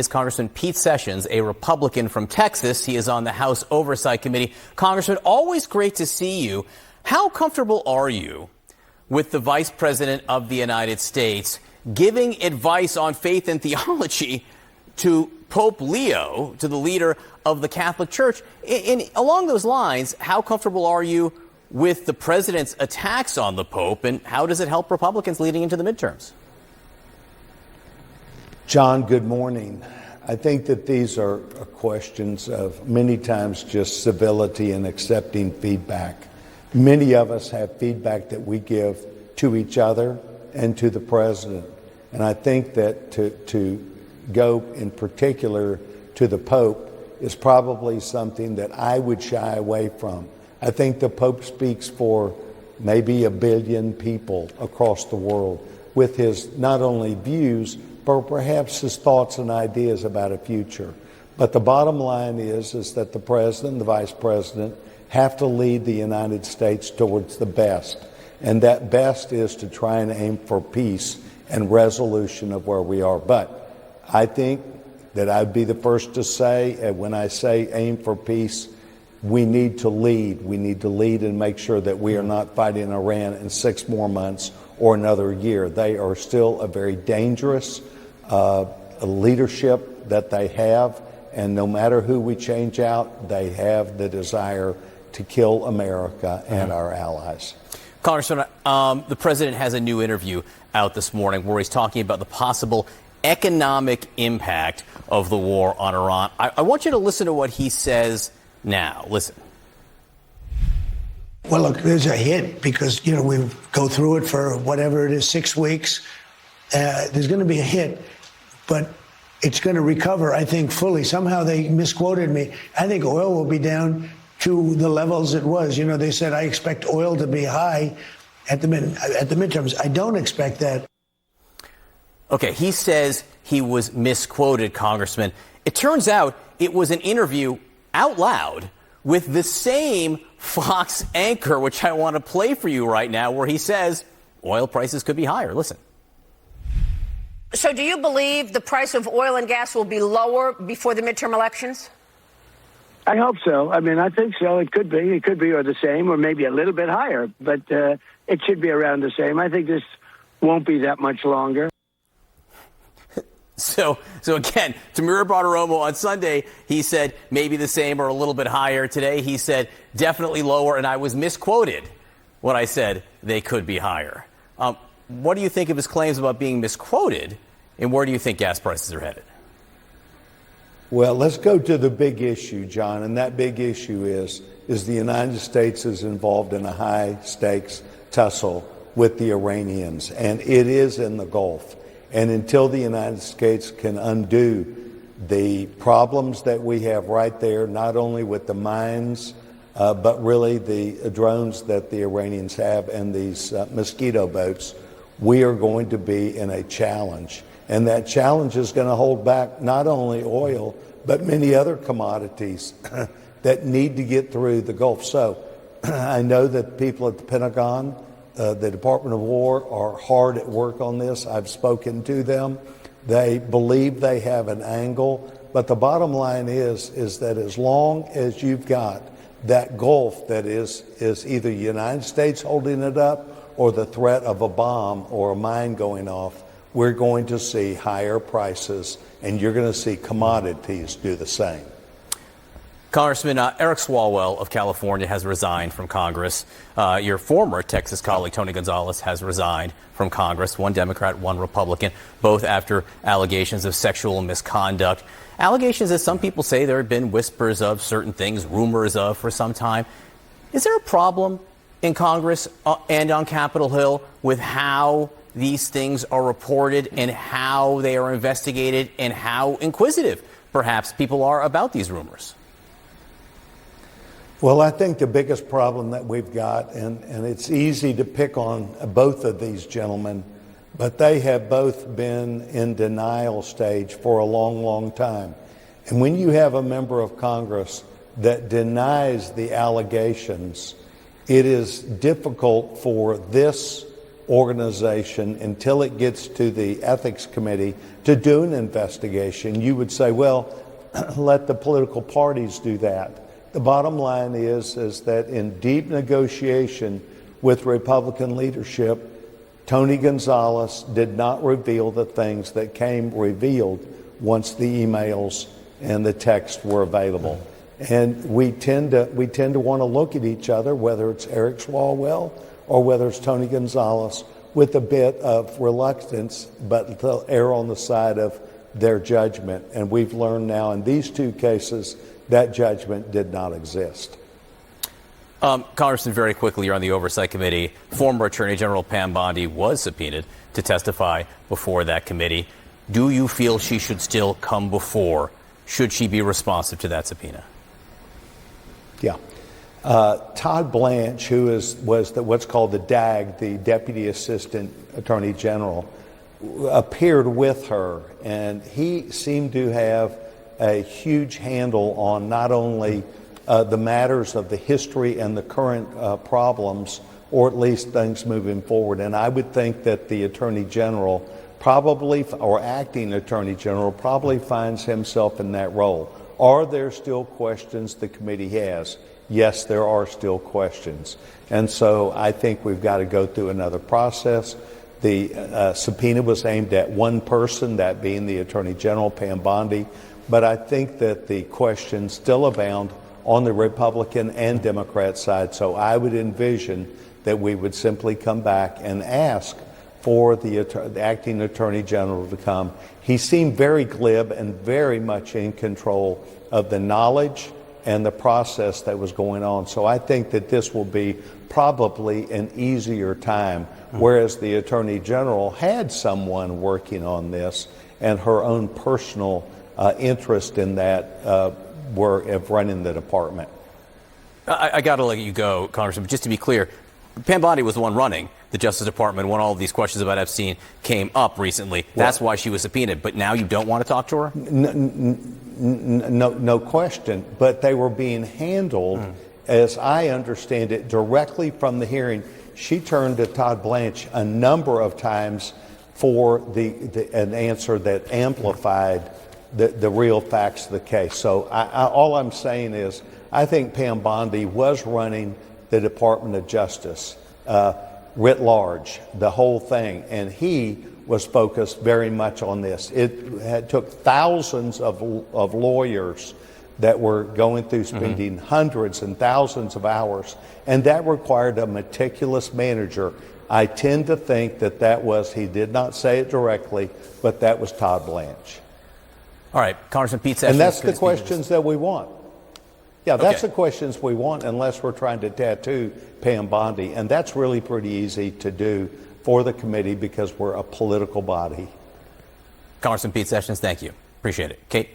is Congressman Pete Sessions, a Republican from Texas. He is on the House Oversight Committee. Congressman, always great to see you. How comfortable are you with the Vice President of the United States giving advice on faith and theology to Pope Leo, to the leader of the Catholic Church? Along those lines, how comfortable are you with the president's attacks on the Pope, and how does it help Republicans leading into the midterms? John, good morning. I think that these are questions of many times just civility and accepting feedback. Many of us have feedback that we give to each other and to the president. And I think that to go in particular to the Pope is probably something that I would shy away from. I think the Pope speaks for maybe 1 billion people across the world with his not only views, but perhaps his thoughts and ideas about a future. But the bottom line is that the president and the vice president have to lead the United States towards the best. And that best is to try and aim for peace and resolution of where we are. But I think that I'd be the first to say, when I say aim for peace, we need to lead. We need to lead and make sure that we are not fighting Iran in 6 more months or another year. They are still a very dangerous leadership that they have, and no matter who we change out, they have the desire to kill America and our allies. Congressman, the president has a new interview out this morning where he's talking about the possible economic impact of the war on Iran. I want you to listen to what he says now. Listen. Well, look, there's a hit because, we go through it for whatever it is, 6 weeks. There's going to be a hit, but it's going to recover, I think, fully. Somehow they misquoted me. I think oil will be down to the levels it was. They said, I expect oil to be high at the midterms. I don't expect that. Okay, he says he was misquoted, Congressman. It turns out it was an interview out loud with the same Fox anchor, which I want to play for you right now, where he says oil prices could be higher. Listen. So do you believe the price of oil and gas will be lower before the midterm elections? I hope so. I think so. It could be. It could be or the same or maybe a little bit higher, but it should be around the same. I think this won't be that much longer. So again, Tamira Bartiromo on Sunday, he said maybe the same or a little bit higher. Today, he said definitely lower, and I was misquoted when I said they could be higher. What do you think of his claims about being misquoted, and where do you think gas prices are headed? Well, let's go to the big issue, John, and that big issue is the United States is involved in a high-stakes tussle with the Iranians, and it is in the Gulf. And until the United States can undo the problems that we have right there, not only with the mines, but really the drones that the Iranians have and these mosquito boats, we are going to be in a challenge. And that challenge is going to hold back not only oil, but many other commodities that need to get through the Gulf. So I know that people at the Pentagon, the Department of War, are hard at work on this. I've spoken to them. They believe they have an angle. But the bottom line is that as long as you've got that Gulf that is either the United States holding it up or the threat of a bomb or a mine going off, we're going to see higher prices, and you're going to see commodities do the same. Congressman, Eric Swalwell of California has resigned from Congress. Your former Texas colleague, Tony Gonzalez, has resigned from Congress, one Democrat, one Republican, both after allegations of sexual misconduct. Allegations that some people say there have been whispers of certain things, rumors of for some time. Is there a problem in Congress and on Capitol Hill with how these things are reported and how they are investigated and how inquisitive perhaps people are about these rumors? Well, I think the biggest problem that we've got, and it's easy to pick on both of these gentlemen, but they have both been in denial stage for a long, long time. And when you have a member of Congress that denies the allegations, it is difficult for this organization until it gets to the ethics committee to do an investigation. You would say, well, let the political parties do that. The bottom line is that in deep negotiation with Republican leadership, Tony Gonzalez did not reveal the things that came revealed once the emails and the text were available. And we tend to want to look at each other, whether it's Eric Swalwell or whether it's Tony Gonzalez, with a bit of reluctance, but to err on the side of their judgment. And we've learned now in these two cases that judgment did not exist. Congressman, very quickly, you're on the Oversight Committee. Former Attorney General Pam Bondi was subpoenaed to testify before that committee. Do you feel she should still come before? Should she be responsive to that subpoena? Yeah. Todd Blanche, who was what's called the DAG, the Deputy Assistant Attorney General, appeared with her, and he seemed to have a huge handle on not only the matters of the history and the current problems, or at least things moving forward. And I would think that the Attorney General probably, or acting Attorney General, probably finds himself in that role. Are there still questions the committee has? Yes, there are still questions. And so I think we've got to go through another process. The subpoena was aimed at one person, that being the Attorney General, Pam Bondi. But I think that the questions still abound on the Republican and Democrat side. So I would envision that we would simply come back and ask for the acting Attorney General to come. He seemed very glib and very much in control of the knowledge and the process that was going on. So I think that this will be probably an easier time, whereas the Attorney General had someone working on this, and her own personal interest in that were of running the department. I got to let you go, Congressman, but just to be clear, Pam Bondi was the one running the Justice Department when all of these questions about Epstein came up recently. That's why she was subpoenaed. But now you don't want to talk to her? No question. But they were being handled, as I understand it, directly from the hearing. She turned to Todd Blanche a number of times for an answer that amplified the real facts of the case. So all I'm saying is I think Pam Bondi was running the Department of Justice writ large, the whole thing, and he was focused very much on this. It took thousands of lawyers that were going through, spending hundreds and thousands of hours, and that required a meticulous manager. I tend to think that was, he did not say it directly, but that was Todd Blanche. All right, Congressman Pete Sessions. And that's the questions that we want. Yeah, that's Okay. the questions we want, unless we're trying to tattoo Pam Bondi. And that's really pretty easy to do for the committee because we're a political body. Congressman Pete Sessions, thank you. Appreciate it. Kate?